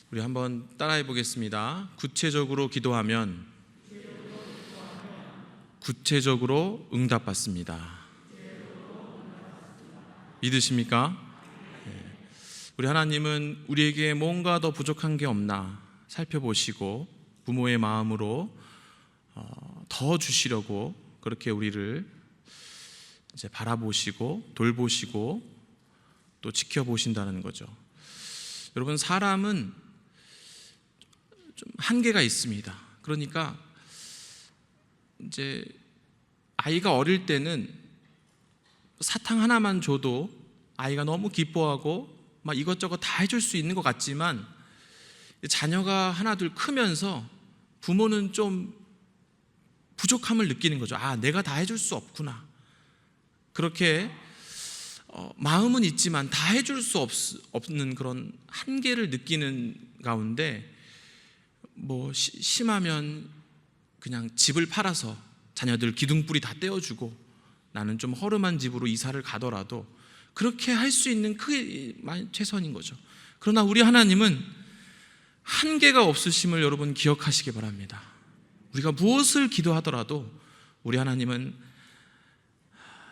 우리 한번 따라해 보겠습니다. 구체적으로 기도하면 구체적으로 응답받습니다. 믿으십니까? 우리 하나님은 우리에게 뭔가 더 부족한 게 없나 살펴보시고 부모의 마음으로 더 주시려고 그렇게 우리를 이제 바라보시고 돌보시고 또 지켜보신다는 거죠. 여러분, 사람은 좀 한계가 있습니다. 그러니까 이제 아이가 어릴 때는 사탕 하나만 줘도 아이가 너무 기뻐하고 막 이것저것 다 해줄 수 있는 것 같지만 자녀가 하나둘 크면서 부모는 좀 부족함을 느끼는 거죠. 아, 내가 다 해줄 수 없구나. 그렇게 마음은 있지만 다 해줄 수 없는 그런 한계를 느끼는 가운데 심하면 그냥 집을 팔아서 자녀들 기둥뿌리 다 떼어주고 나는 좀 허름한 집으로 이사를 가더라도 그렇게 할 수 있는 그게 최선인 거죠. 그러나 우리 하나님은 한계가 없으심을 여러분 기억하시기 바랍니다. 우리가 무엇을 기도하더라도 우리 하나님은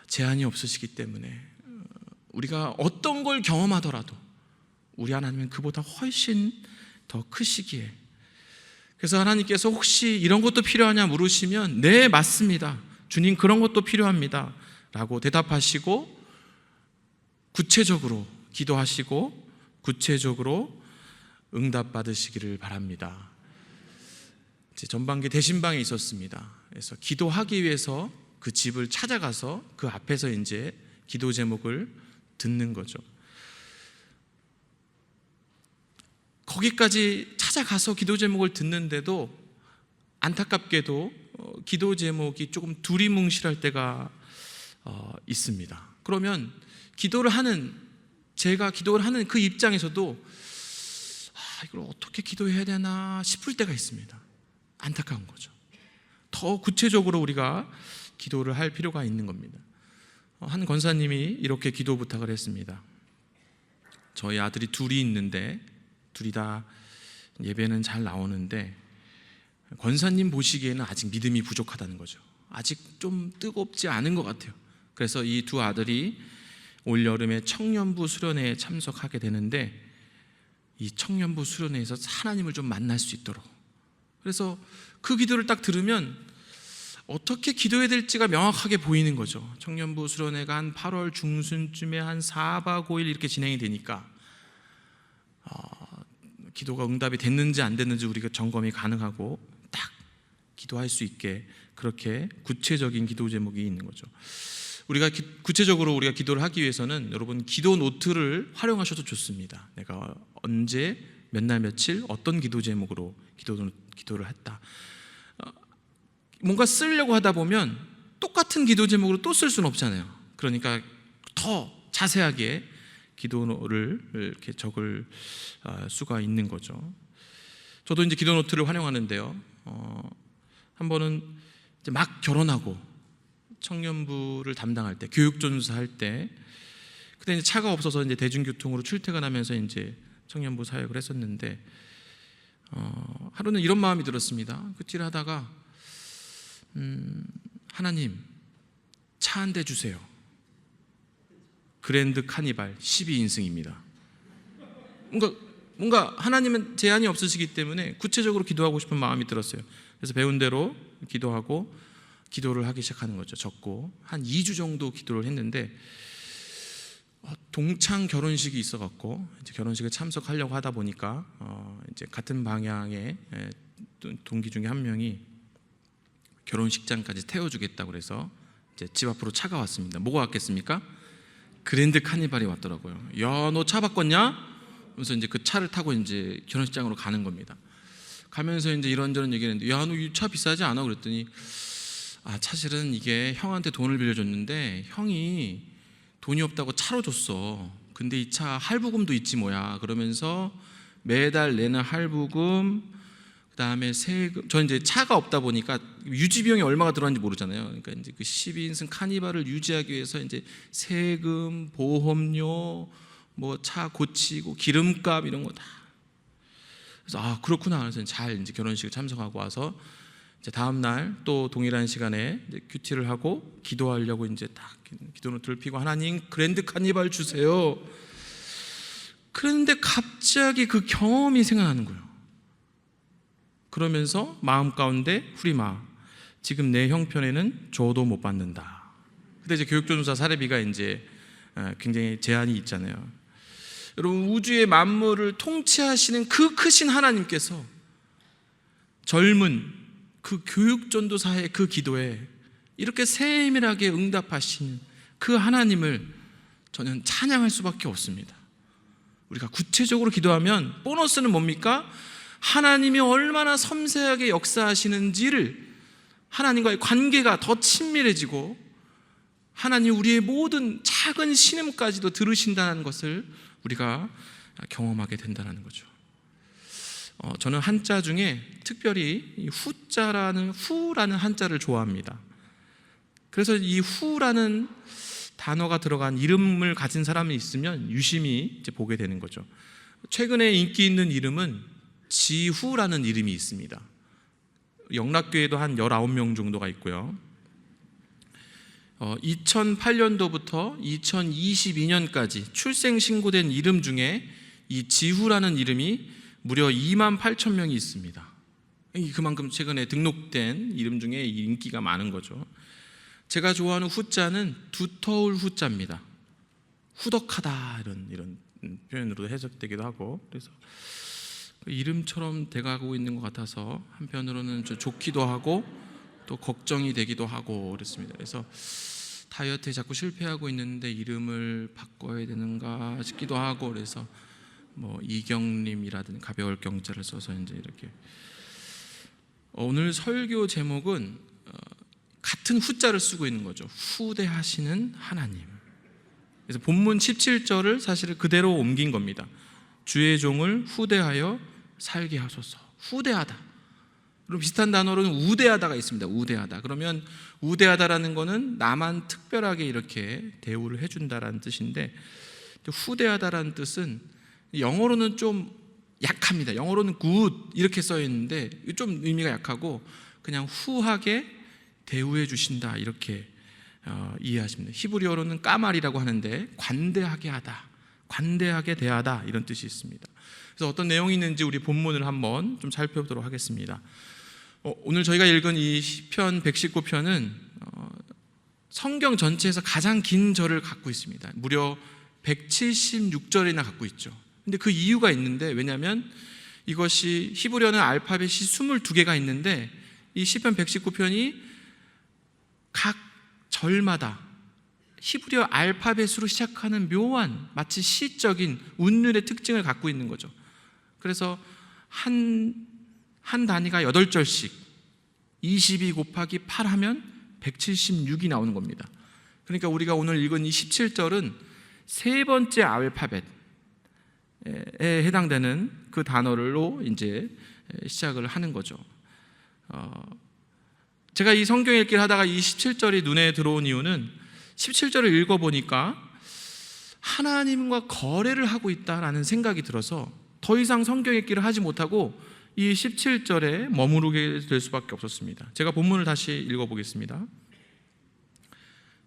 제한이 없으시기 때문에 우리가 어떤 걸 경험하더라도 우리 하나님은 그보다 훨씬 더 크시기에, 그래서 하나님께서 혹시 이런 것도 필요하냐 물으시면 네, 맞습니다, 주님 그런 것도 필요합니다 라고 대답하시고 구체적으로 기도하시고 구체적으로 응답받으시기를 바랍니다. 제 전반기 대신방에 있었습니다. 그래서 기도하기 위해서 그 집을 찾아가서 그 앞에서 이제 기도 제목을 듣는 거죠. 거기까지 찾아가서 기도 제목을 듣는데도 안타깝게도 기도 제목이 조금 두리뭉실할 때가 있습니다. 그러면 제가 기도를 하는 그 입장에서도 이걸 어떻게 기도해야 되나 싶을 때가 있습니다. 안타까운 거죠. 더 구체적으로 우리가 기도를 할 필요가 있는 겁니다. 한 권사님이 이렇게 기도 부탁을 했습니다. 저희 아들이 둘이 있는데 둘이 다 예배는 잘 나오는데 권사님 보시기에는 아직 믿음이 부족하다는 거죠. 아직 좀 뜨겁지 않은 것 같아요. 그래서 이 두 아들이 올여름에 청년부 수련회에 참석하게 되는데 이 청년부 수련회에서 하나님을 좀 만날 수 있도록, 그래서 그 기도를 딱 들으면 어떻게 기도해야 될지가 명확하게 보이는 거죠. 청년부 수련회가 한 8월 중순쯤에 한 4박 5일 이렇게 진행이 되니까 기도가 응답이 됐는지 안 됐는지 우리가 점검이 가능하고 딱 기도할 수 있게 그렇게 구체적인 기도 제목이 있는 거죠. 우리가 구체적으로 우리가 기도를 하기 위해서는 여러분 기도 노트를 활용하셔도 좋습니다. 내가 언제 몇 날 며칠 어떤 기도 제목으로 기도를 했다. 뭔가 쓰려고 하다 보면 똑같은 기도 제목으로 또 쓸 수는 없잖아요. 그러니까 더 자세하게 기도를 이렇게 적을 수가 있는 거죠. 저도 이제 기도 노트를 활용하는데요. 한 번은 이제 막 결혼하고 청년부를 담당할 때, 교육전수 할 때, 그때 이제 차가 없어서 이제 대중교통으로 출퇴근하면서 이제 청년부 사역을 했었는데, 하루는 이런 마음이 들었습니다. 그 일을 하다가, 하나님, 차 한 대 주세요. 그랜드 카니발 12인승입니다. 뭔가 하나님은 제한이 없으시기 때문에 구체적으로 기도하고 싶은 마음이 들었어요. 그래서 배운 대로 기도하고 기도를 하기 시작하는 거죠. 적고 한 2주 정도 기도를 했는데 동창 결혼식이 있어갖고 이제 결혼식에 참석하려고 하다 보니까 이제 같은 방향의 동기 중에 한 명이 결혼식장까지 태워주겠다고 그래서 이제 집 앞으로 차가 왔습니다. 뭐가 왔겠습니까? 그랜드 카니발이 왔더라고요. 야, 너 차 바꿨냐? 그래서 이제 그 차를 타고 이제 결혼식장으로 가는 겁니다. 가면서 이제 이런저런 얘기했는데, 야, 너 이 차 비싸지 않아? 그랬더니 사실은 이게 형한테 돈을 빌려줬는데 형이 돈이 없다고 차로 줬어. 근데 이 차 할부금도 있지 뭐야. 그러면서 매달 내는 할부금, 그다음에 세금, 저 이제 차가 없다 보니까 유지 비용이 얼마가 들어가는지 모르잖아요. 그러니까 이제 그 12인승 카니발을 유지하기 위해서 이제 세금, 보험료, 뭐 차 고치고 기름값 이런 거 다. 그래서 그렇구나. 그래서 잘 이제 결혼식에 참석하고 와서 이제 다음 날 또 동일한 시간에 이제 큐티를 하고 기도하려고 이제 딱 기도 노트를 펴고 하나님 그랜드 카니발 주세요. 그런데 갑자기 그 경험이 생각나는 거예요. 그러면서 마음 가운데 후리마 지금 내 형편에는 줘도 못 받는다. 근데 이제 교육조사 사례비가 이제 굉장히 제한이 있잖아요. 여러분 우주의 만물을 통치하시는 그 크신 하나님께서 젊은 그 교육전도사의 그 기도에 이렇게 세밀하게 응답하신 그 하나님을 저는 찬양할 수밖에 없습니다. 우리가 구체적으로 기도하면 보너스는 뭡니까? 하나님이 얼마나 섬세하게 역사하시는지를 하나님과의 관계가 더 친밀해지고 하나님 우리의 모든 작은 신음까지도 들으신다는 것을 우리가 경험하게 된다는 거죠. 저는 한자 중에 특별히 이 후자라는 후라는 한자를 좋아합니다. 그래서 이 후라는 단어가 들어간 이름을 가진 사람이 있으면 유심히 이제 보게 되는 거죠. 최근에 인기 있는 이름은 지후라는 이름이 있습니다. 영락교에도 한 19명 정도가 있고요. 2008년도부터 2022년까지 출생 신고된 이름 중에 이 지후라는 이름이 무려 28,000명이 있습니다. 그만큼 최근에 등록된 이름 중에 인기가 많은 거죠. 제가 좋아하는 후자는 두터울 후자입니다. 후덕하다 이런 표현으로 해석되기도 하고, 그래서 이름처럼 돼가고 있는 것 같아서 한편으로는 좋기도 하고 또 걱정이 되기도 하고 그렇습니다. 그래서 다이어트에 자꾸 실패하고 있는데 이름을 바꿔야 되는가 싶기도 하고, 그래서 뭐 이경림이라든지 가벼울 경자를 써서 이제 이렇게. 오늘 설교 제목은 같은 후자를 쓰고 있는 거죠. 후대하시는 하나님. 그래서 본문 17절을 사실 그대로 옮긴 겁니다. 주의 종을 후대하여 살게 하소서. 후대하다. 그럼 비슷한 단어로는 우대하다가 있습니다. 우대하다. 그러면 우대하다라는 거는 나만 특별하게 이렇게 대우를 해준다라는 뜻인데, 후대하다라는 뜻은 영어로는 좀 약합니다. 영어로는 good 이렇게 써 있는데 좀 의미가 약하고 그냥 후하게 대우해 주신다 이렇게 이해하십니다. 히브리어로는 까말이라고 하는데 관대하게 하다, 관대하게 대하다 이런 뜻이 있습니다. 그래서 어떤 내용이 있는지 우리 본문을 한번 좀 살펴보도록 하겠습니다. 오늘 저희가 읽은 이 시편 119편은 성경 전체에서 가장 긴 절을 갖고 있습니다. 무려 176절이나 갖고 있죠. 근데 그 이유가 있는데, 왜냐하면 이것이 히브리어는 알파벳이 22개가 있는데 이 시편 119편이 각 절마다 히브리어 알파벳으로 시작하는 묘한 마치 시적인 운율의 특징을 갖고 있는 거죠. 그래서 한 단위가 8절씩 22 곱하기 8 하면 176이 나오는 겁니다. 그러니까 우리가 오늘 읽은 이 17절은 세 번째 알파벳에 해당되는 그 단어로 이제 시작을 하는 거죠. 제가 이 성경 읽기를 하다가 이 17절이 눈에 들어온 이유는 17절을 읽어보니까 하나님과 거래를 하고 있다라는 생각이 들어서 더 이상 성경 읽기를 하지 못하고 이 17절에 머무르게 될 수밖에 없었습니다. 제가 본문을 다시 읽어보겠습니다.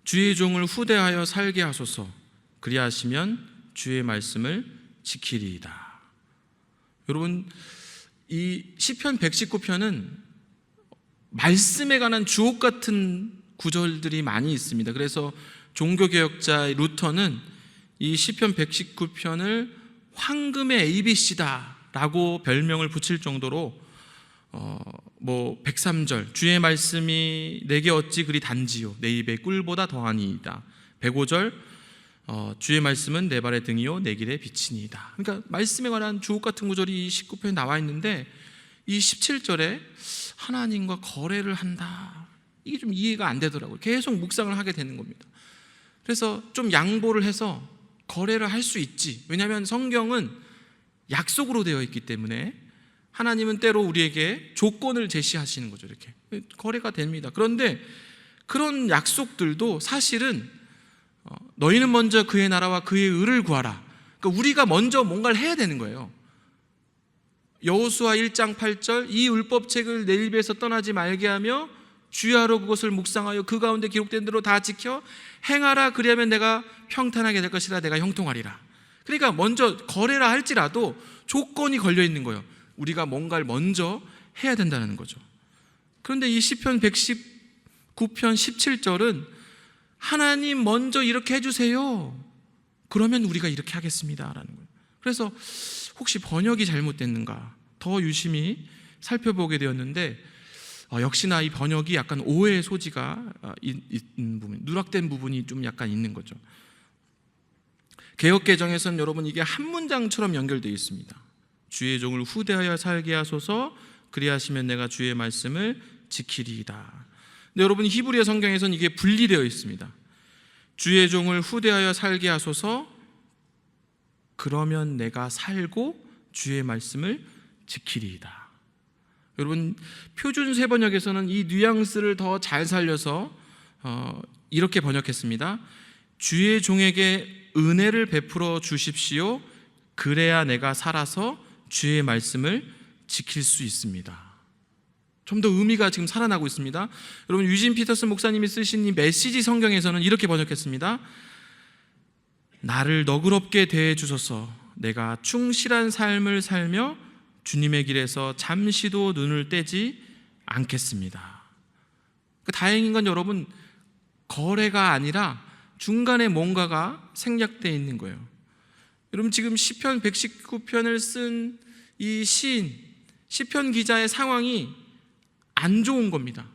주의 종을 후대하여 살게 하소서. 그리하시면 주의 말씀을 지키리이다. 여러분, 이 시편 119편은 말씀에 관한 주옥 같은 구절들이 많이 있습니다. 그래서 종교개혁자 루터는 이 시편 119편을 황금의 ABC다라고 별명을 붙일 정도로 103절 주의 말씀이 내게 어찌 그리 단지요 내 입에 꿀보다 더하니이다. 105절 주의 말씀은 내 발의 등이요 내 길의 빛이니이다. 그러니까 말씀에 관한 주옥 같은 구절이 이 19편에 나와 있는데 이 17절에 하나님과 거래를 한다, 이게 좀 이해가 안 되더라고요. 계속 묵상을 하게 되는 겁니다. 그래서 좀 양보를 해서 거래를 할 수 있지. 왜냐하면 성경은 약속으로 되어 있기 때문에 하나님은 때로 우리에게 조건을 제시하시는 거죠. 이렇게 거래가 됩니다. 그런데 그런 약속들도 사실은 너희는 먼저 그의 나라와 그의 의를 구하라. 그러니까 우리가 먼저 뭔가를 해야 되는 거예요. 여호수아 1장 8절 이 율법책을 내 입에서 떠나지 말게 하며 주야로 그것을 묵상하여 그 가운데 기록된 대로 다 지켜 행하라. 그리하면 내가 평탄하게 될 것이라. 내가 형통하리라. 그러니까 먼저 거래라 할지라도 조건이 걸려 있는 거예요. 우리가 뭔가를 먼저 해야 된다는 거죠. 그런데 이 시편 119편 17절은 하나님 먼저 이렇게 해주세요. 그러면 우리가 이렇게 하겠습니다 라는 거예요. 그래서 혹시 번역이 잘못됐는가 더 유심히 살펴보게 되었는데 역시나 이 번역이 약간 오해의 소지가 있는 부분, 누락된 부분이 좀 약간 있는 거죠. 개역개정에서는 여러분 이게 한 문장처럼 연결되어 있습니다. 주의 종을 후대하여 살게 하소서. 그리하시면 내가 주의 말씀을 지키리이다. 근데 여러분 히브리어 성경에서는 이게 분리되어 있습니다. 주의 종을 후대하여 살게 하소서. 그러면 내가 살고 주의 말씀을 지키리이다. 여러분 표준 세번역에서는 이 뉘앙스를 더 잘 살려서 이렇게 번역했습니다. 주의 종에게 은혜를 베풀어 주십시오. 그래야 내가 살아서 주의 말씀을 지킬 수 있습니다. 좀 더 의미가 지금 살아나고 있습니다. 여러분 유진 피터슨 목사님이 쓰신 이 메시지 성경에서는 이렇게 번역했습니다. 나를 너그럽게 대해 주소서. 내가 충실한 삶을 살며 주님의 길에서 잠시도 눈을 떼지 않겠습니다. 다행인 건 여러분 거래가 아니라 중간에 뭔가가 생략되어 있는 거예요. 여러분 지금 시편 119편을 쓴 이 시편 기자의 상황이 안 좋은 겁니다.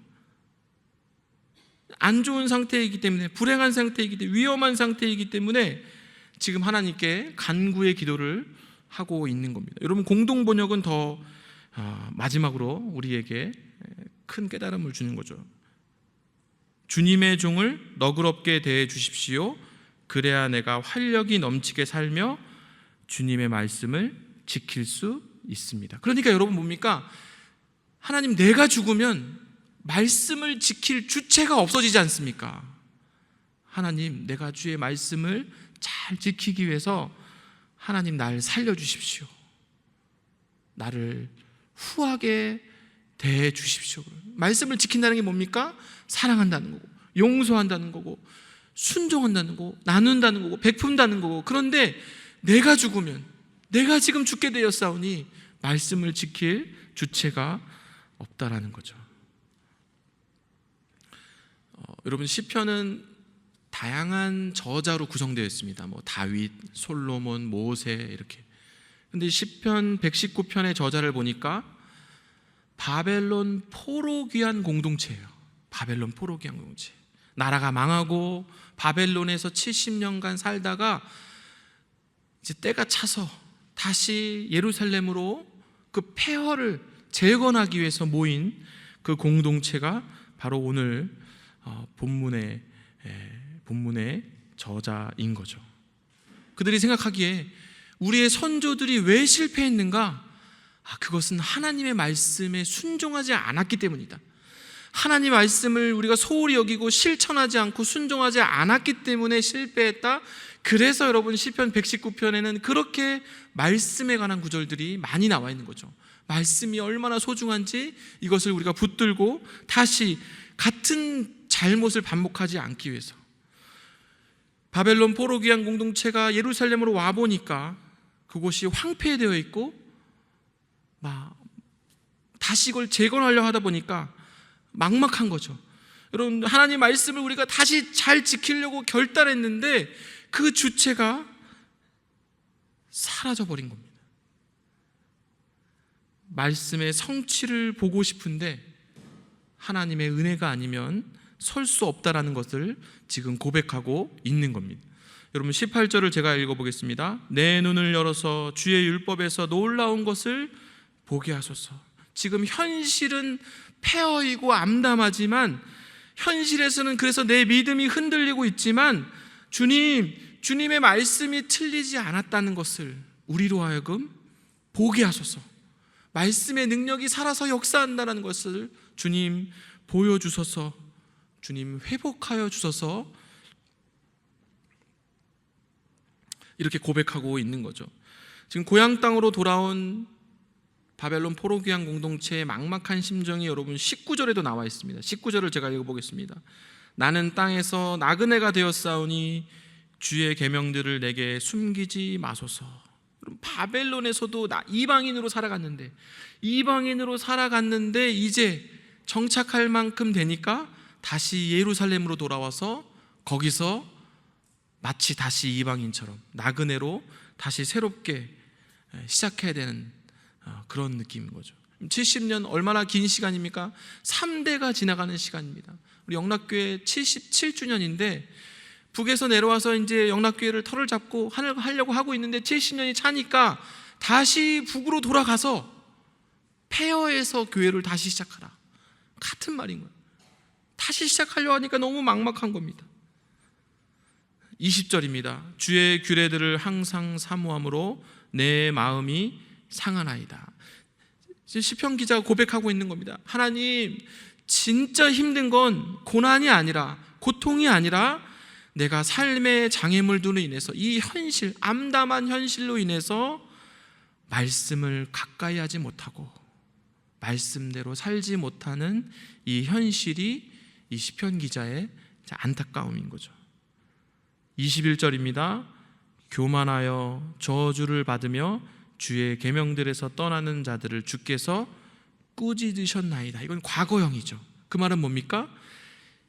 안 좋은 상태이기 때문에, 불행한 상태이기 때문에, 위험한 상태이기 때문에 지금 하나님께 간구의 기도를 하고 있는 겁니다. 여러분 공동 번역은 더 마지막으로 우리에게 큰 깨달음을 주는 거죠. 주님의 종을 너그럽게 대해 주십시오. 그래야 내가 활력이 넘치게 살며 주님의 말씀을 지킬 수 있습니다. 그러니까 여러분 뭡니까? 하나님 내가 죽으면 말씀을 지킬 주체가 없어지지 않습니까? 하나님 내가 주의 말씀을 잘 지키기 위해서 하나님 날 살려주십시오. 나를 후하게 대해 주십시오. 말씀을 지킨다는 게 뭡니까? 사랑한다는 거고 용서한다는 거고 순종한다는 거고 나눈다는 거고 베푼다는 거고. 그런데 내가 죽으면, 내가 지금 죽게 되었사오니 말씀을 지킬 주체가 없다라는 거죠. 여러분 시편은 다양한 저자로 구성되어 있습니다. 다윗, 솔로몬, 모세 이렇게. 근데 시편 119편의 저자를 보니까 바벨론 포로 귀환 공동체예요. 바벨론 포로 귀환 공동체. 나라가 망하고 바벨론에서 70년간 살다가 이제 때가 차서 다시 예루살렘으로 그 폐허를 재건하기 위해서 모인 그 공동체가 바로 오늘 본문의 저자인 거죠. 그들이 생각하기에 우리의 선조들이 왜 실패했는가? 그것은 하나님의 말씀에 순종하지 않았기 때문이다. 하나님의 말씀을 우리가 소홀히 여기고 실천하지 않고 순종하지 않았기 때문에 실패했다. 그래서 여러분 시편 119편에는 그렇게 말씀에 관한 구절들이 많이 나와 있는 거죠. 말씀이 얼마나 소중한지 이것을 우리가 붙들고 다시 같은 잘못을 반복하지 않기 위해서. 바벨론 포로 귀환 공동체가 예루살렘으로 와보니까 그곳이 황폐되어 있고 다시 이걸 재건하려 하다 보니까 막막한 거죠. 여러분 하나님 말씀을 우리가 다시 잘 지키려고 결단했는데 그 주체가 사라져버린 겁니다. 말씀의 성취를 보고 싶은데 하나님의 은혜가 아니면 설 수 없다라는 것을 지금 고백하고 있는 겁니다. 여러분 18절을 제가 읽어보겠습니다. 내 눈을 열어서 주의 율법에서 놀라운 것을 보게 하소서. 지금 현실은 폐허이고 암담하지만 현실에서는 그래서 내 믿음이 흔들리고 있지만 주님의 말씀이 틀리지 않았다는 것을 우리로 하여금 보게 하소서. 말씀의 능력이 살아서 역사한다는 것을 주님 보여주소서. 주님 회복하여 주소서. 이렇게 고백하고 있는 거죠. 지금 고향 땅으로 돌아온 바벨론 포로 귀환 공동체의 막막한 심정이 여러분 19절에도 나와 있습니다. 19절을 제가 읽어보겠습니다. 나는 땅에서 나그네가 되었사오니 주의 계명들을 내게 숨기지 마소서. 바벨론에서도 이방인으로 살아갔는데 이제 정착할 만큼 되니까 다시 예루살렘으로 돌아와서 거기서 마치 다시 이방인처럼 나그네로 다시 새롭게 시작해야 되는 그런 느낌인 거죠. 70년 얼마나 긴 시간입니까? 3대가 지나가는 시간입니다. 우리 영락교회 77주년인데 북에서 내려와서 이제 영락교회를 털을 잡고 하려고 하고 있는데 70년이 차니까 다시 북으로 돌아가서 폐허에서 교회를 다시 시작하라. 같은 말인 거예요. 다시 시작하려고 하니까 너무 막막한 겁니다. 20절입니다. 주의 규례들을 항상 사모함으로 내 마음이 상하나이다. 시편 기자가 고백하고 있는 겁니다. 하나님, 진짜 힘든 건 고난이 아니라, 고통이 아니라 내가 삶의 장애물들로 인해서, 이 현실, 암담한 현실로 인해서 말씀을 가까이 하지 못하고 말씀대로 살지 못하는 이 현실이 이 시편 기자의 안타까움인 거죠. 21절입니다. 교만하여 저주를 받으며 주의 계명들에서 떠나는 자들을 주께서 꾸짖으셨나이다. 이건 과거형이죠. 그 말은 뭡니까?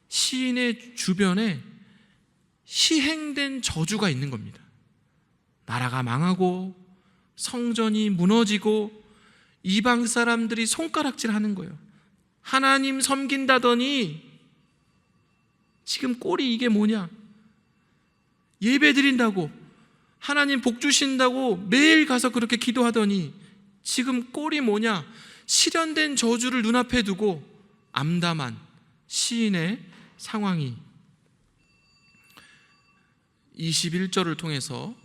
시인의 주변에 시행된 저주가 있는 겁니다. 나라가 망하고 성전이 무너지고 이방 사람들이 손가락질하는 거예요. 하나님 섬긴다더니 지금 꼴이 이게 뭐냐? 예배 드린다고, 하나님 복 주신다고 매일 가서 그렇게 기도하더니 지금 꼴이 뭐냐? 실현된 저주를 눈앞에 두고 암담한 시인의 상황이 21절을 통해서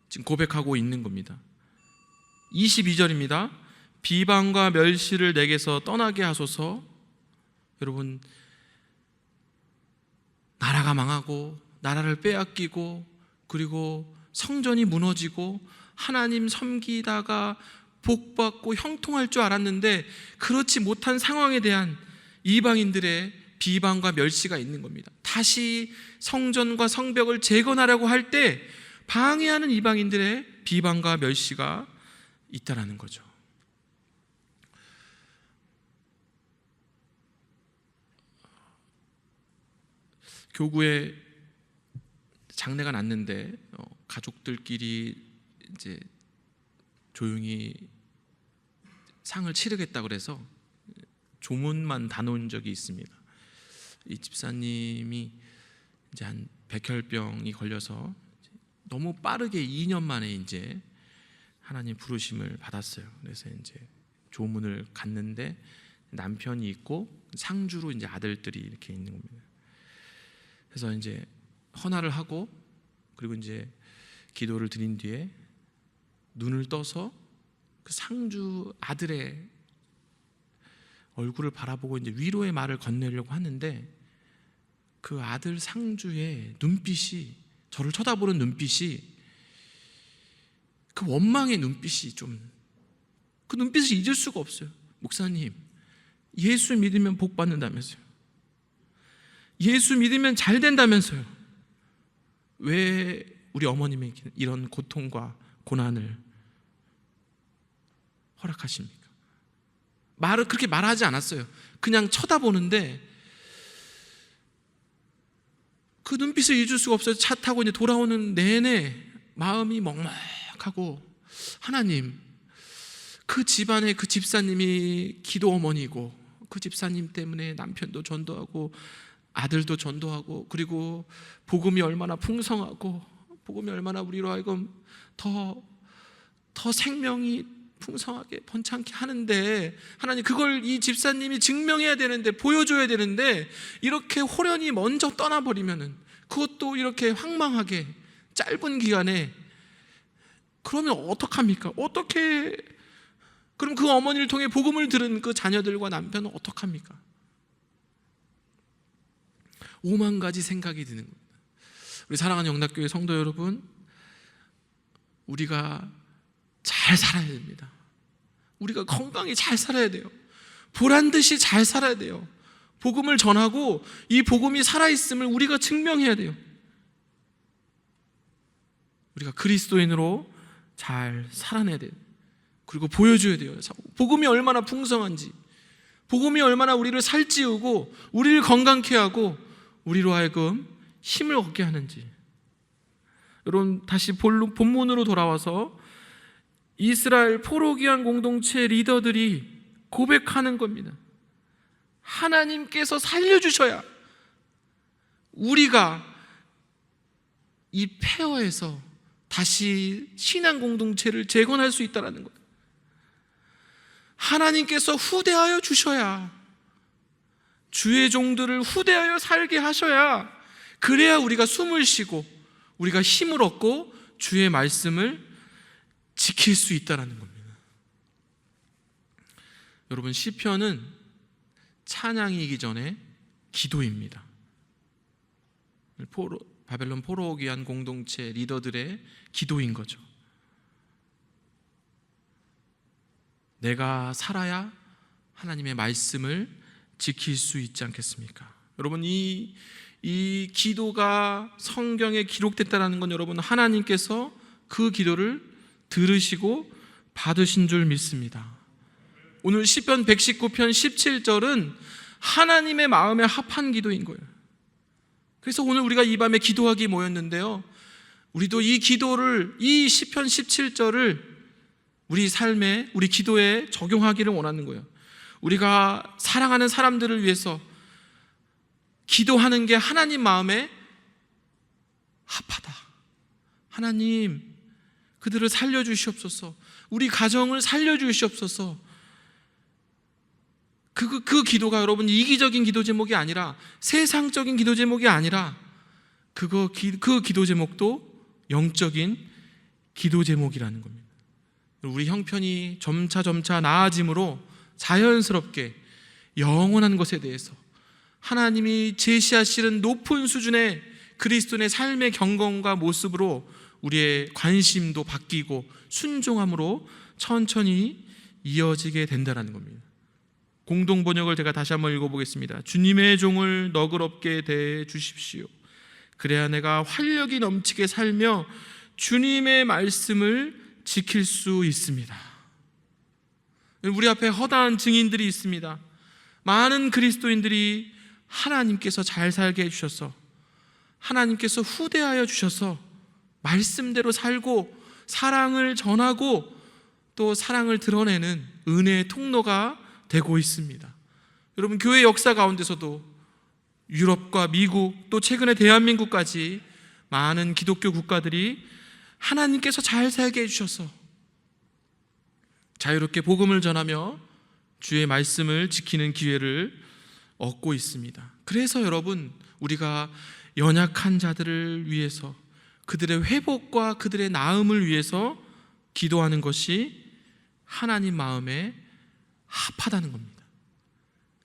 지금 고백하고 있는 겁니다. 22절입니다. 비방과 멸시를 내게서 떠나게 하소서. 여러분, 나라가 망하고 나라를 빼앗기고 그리고 성전이 무너지고 하나님 섬기다가 복받고 형통할 줄 알았는데 그렇지 못한 상황에 대한 이방인들의 비방과 멸시가 있는 겁니다. 다시 성전과 성벽을 재건하려고 할 때 방해하는 이방인들의 비방과 멸시가 있다라는 거죠. 교구에 장례가 났는데 가족들끼리 이제 조용히 상을 치르겠다 그래서 조문만 다 놓은 적이 있습니다. 이 집사님이 이제 한 백혈병이 걸려서 너무 빠르게 2년 만에 이제 하나님 부르심을 받았어요. 그래서 이제 조문을 갔는데 남편이 있고 상주로 이제 아들들이 이렇게 있는 겁니다. 그래서 이제 헌화를 하고 그리고 이제 기도를 드린 뒤에 눈을 떠서 그 상주 아들의 얼굴을 바라보고 이제 위로의 말을 건네려고 하는데 그 아들 상주의 눈빛이, 저를 쳐다보는 눈빛이, 그 원망의 눈빛이 그 눈빛을 잊을 수가 없어요. 목사님, 예수 믿으면 복 받는다면서요. 예수 믿으면 잘 된다면서요. 왜 우리 어머님에게 이런 고통과 고난을 허락하십니까? 그렇게 말하지 않았어요. 그냥 쳐다보는데 그 눈빛을 잊을 수가 없어요. 차 타고 이제 돌아오는 내내 마음이 먹먹하고, 하나님, 그 집안에 그 집사님이 기도 어머니고 그 집사님 때문에 남편도 전도하고 아들도 전도하고 그리고 복음이 얼마나 풍성하고 복음이 얼마나 우리로 하여금 더 생명이 풍성하게 번창케 하는데, 하나님, 그걸 이 집사님이 증명해야 되는데, 보여줘야 되는데 이렇게 호련히 먼저 떠나버리면은, 그것도 이렇게 황망하게 짧은 기간에, 그러면 어떡합니까? 그럼 그 어머니를 통해 복음을 들은 그 자녀들과 남편은 어떡합니까? 오만 가지 생각이 드는 겁니다. 우리 사랑하는 영락교회 성도 여러분, 우리가 잘 살아야 됩니다. 우리가 건강히 잘 살아야 돼요. 보란듯이 잘 살아야 돼요. 복음을 전하고 이 복음이 살아있음을 우리가 증명해야 돼요. 우리가 그리스도인으로 잘 살아내야 돼요. 그리고 보여줘야 돼요. 복음이 얼마나 풍성한지, 복음이 얼마나 우리를 살찌우고 우리를 건강케 하고 우리로 하여금 힘을 얻게 하는지. 여러분, 다시 본문으로 돌아와서 이스라엘 포로기한 공동체 리더들이 고백하는 겁니다. 하나님께서 살려주셔야 우리가 이 폐허에서 다시 신앙 공동체를 재건할 수 있다는 거예요. 하나님께서 후대하여 주셔야, 주의 종들을 후대하여 살게 하셔야, 그래야 우리가 숨을 쉬고 우리가 힘을 얻고 주의 말씀을 지킬 수 있다는 겁니다. 여러분, 시편은 찬양이기 전에 기도입니다. 바벨론 포로오기 위한 공동체 리더들의 기도인 거죠. 내가 살아야 하나님의 말씀을 지킬 수 있지 않겠습니까? 여러분, 이 기도가 성경에 기록됐다는 건 여러분, 하나님께서 그 기도를 들으시고 받으신 줄 믿습니다. 오늘 시편 119편 17절은 하나님의 마음에 합한 기도인 거예요. 그래서 오늘 우리가 이 밤에 기도하기 모였는데요, 우리도 이 기도를, 이 시편 17절을 우리 삶에, 우리 기도에 적용하기를 원하는 거예요. 우리가 사랑하는 사람들을 위해서 기도하는 게 하나님 마음에 합하다. 하나님, 그들을 살려주시옵소서. 우리 가정을 살려주시옵소서. 그 기도가 여러분 이기적인 기도 제목이 아니라, 세상적인 기도 제목이 아니라, 그 기도 제목도 영적인 기도 제목이라는 겁니다. 우리 형편이 점차 나아짐으로 자연스럽게 영원한 것에 대해서 하나님이 제시하시는 높은 수준의 그리스도인의 삶의 경건과 모습으로 우리의 관심도 바뀌고 순종함으로 천천히 이어지게 된다는 겁니다. 공동 번역을 제가 다시 한번 읽어보겠습니다. 주님의 종을 너그럽게 대해 주십시오. 그래야 내가 활력이 넘치게 살며 주님의 말씀을 지킬 수 있습니다. 우리 앞에 허다한 증인들이 있습니다. 많은 그리스도인들이 하나님께서 잘 살게 해주셔서, 하나님께서 후대하여 주셔서 말씀대로 살고 사랑을 전하고 또 사랑을 드러내는 은혜의 통로가 되고 있습니다. 여러분, 교회 역사 가운데서도 유럽과 미국, 또 최근에 대한민국까지 많은 기독교 국가들이 하나님께서 잘 살게 해주셔서 자유롭게 복음을 전하며 주의 말씀을 지키는 기회를 얻고 있습니다. 그래서 여러분, 우리가 연약한 자들을 위해서, 그들의 회복과 그들의 나음을 위해서 기도하는 것이 하나님 마음에 합하다는 겁니다.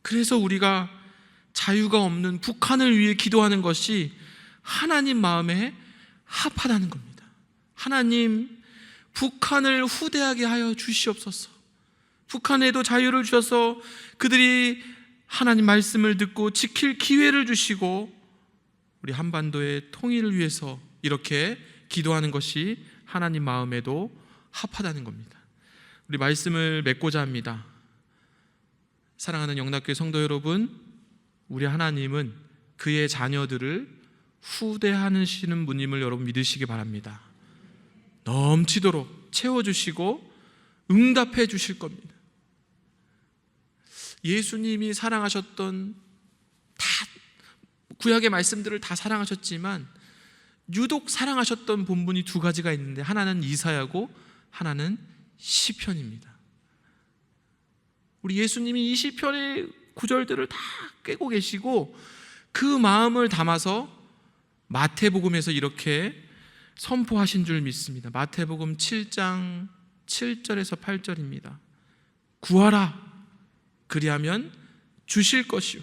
그래서 우리가 자유가 없는 북한을 위해 기도하는 것이 하나님 마음에 합하다는 겁니다. 하나님, 북한을 후대하게 하여 주시옵소서. 북한에도 자유를 주셔서 그들이 하나님 말씀을 듣고 지킬 기회를 주시고 우리 한반도의 통일을 위해서 이렇게 기도하는 것이 하나님 마음에도 합하다는 겁니다. 우리 말씀을 맺고자 합니다. 사랑하는 영락교회 성도 여러분, 우리 하나님은 그의 자녀들을 후대하시는 분임을 여러분 믿으시기 바랍니다. 넘치도록 채워주시고 응답해 주실 겁니다. 예수님이 사랑하셨던 구약의 말씀들을 다 사랑하셨지만 유독 사랑하셨던 본문이 두 가지가 있는데, 하나는 이사야고 하나는 시편입니다. 우리 예수님이 이 시편의 구절들을 다 꿰고 계시고 그 마음을 담아서 마태복음에서 이렇게 선포하신 줄 믿습니다. 마태복음 7장 7절에서 8절입니다. 구하라, 그리하면 주실 것이요,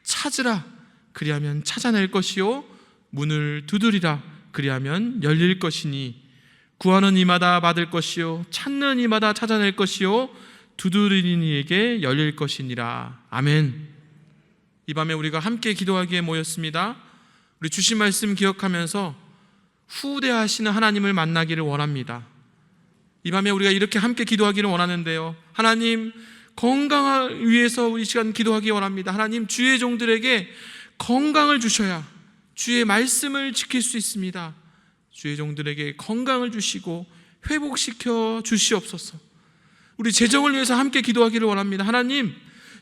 찾으라, 그리하면 찾아낼 것이요, 문을 두드리라, 그리하면 열릴 것이니 구하는 이마다 받을 것이요 찾는 이마다 찾아낼 것이요 두드리는 이에게 열릴 것이니라. 아멘. 이 밤에 우리가 함께 기도하기에 모였습니다. 우리 주신 말씀 기억하면서 후대하시는 하나님을 만나기를 원합니다. 이 밤에 우리가 이렇게 함께 기도하기를 원하는데요, 하나님, 건강을 위해서 우리 시간 기도하기 원합니다. 하나님, 주의 종들에게 건강을 주셔야 주의 말씀을 지킬 수 있습니다. 주의 종들에게 건강을 주시고 회복시켜 주시옵소서. 우리 재정을 위해서 함께 기도하기를 원합니다. 하나님,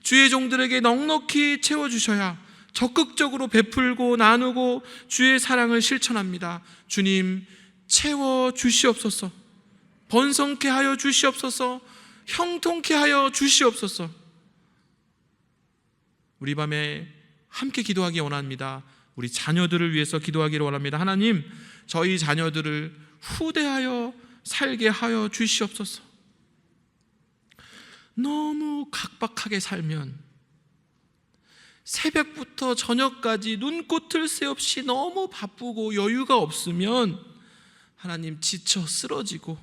주의 종들에게 넉넉히 채워주셔야 적극적으로 베풀고 나누고 주의 사랑을 실천합니다. 주님, 채워주시옵소서. 번성케 하여 주시옵소서. 형통케 하여 주시옵소서. 우리 밤에 함께 기도하기 원합니다. 우리 자녀들을 위해서 기도하기를 원합니다. 하나님, 저희 자녀들을 후대하여 살게 하여 주시옵소서. 너무 각박하게 살면 새벽부터 저녁까지 눈꽃을 새 없이 너무 바쁘고 여유가 없으면 하나님, 지쳐 쓰러지고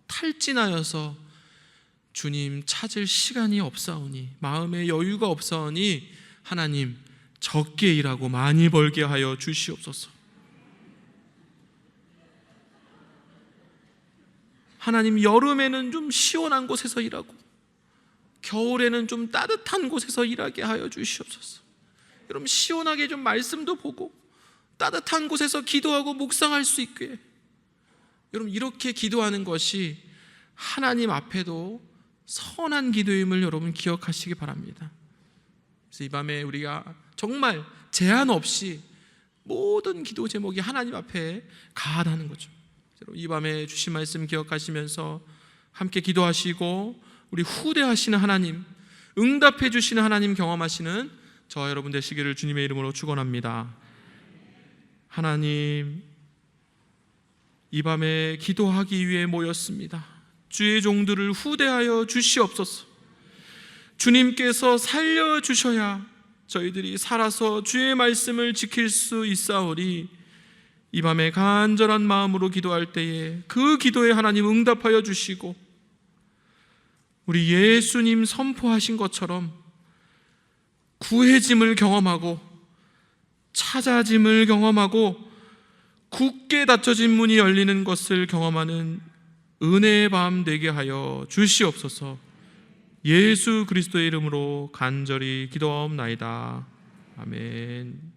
탈진하여서 주님 찾을 시간이 없사오니, 마음에 여유가 없사오니 하나님, 적게 일하고 많이 벌게 하여 주시옵소서. 하나님, 여름에는 좀 시원한 곳에서 일하고 겨울에는 좀 따뜻한 곳에서 일하게 하여 주시옵소서. 여러분, 시원하게 좀 말씀도 보고 따뜻한 곳에서 기도하고 묵상할 수 있게, 여러분, 이렇게 기도하는 것이 하나님 앞에도 선한 기도임을 여러분 기억하시기 바랍니다. 그래서 이 밤에 우리가 정말 제한 없이 모든 기도 제목이 하나님 앞에 가하다는 거죠. 이 밤에 주신 말씀 기억하시면서 함께 기도하시고 우리 후대하시는 하나님, 응답해 주시는 하나님 경험하시는 저와 여러분 되시기를 주님의 이름으로 축원합니다. 하나님, 이 밤에 기도하기 위해 모였습니다. 주의 종들을 후대하여 주시옵소서. 주님께서 살려주셔야 저희들이 살아서 주의 말씀을 지킬 수 있사오리. 이 밤에 간절한 마음으로 기도할 때에 그 기도에 하나님 응답하여 주시고, 우리 예수님 선포하신 것처럼 구해짐을 경험하고 찾아짐을 경험하고 굳게 닫혀진 문이 열리는 것을 경험하는 은혜의 밤 되게 하여 주시옵소서. 예수 그리스도의 이름으로 간절히 기도하옵나이다. 아멘.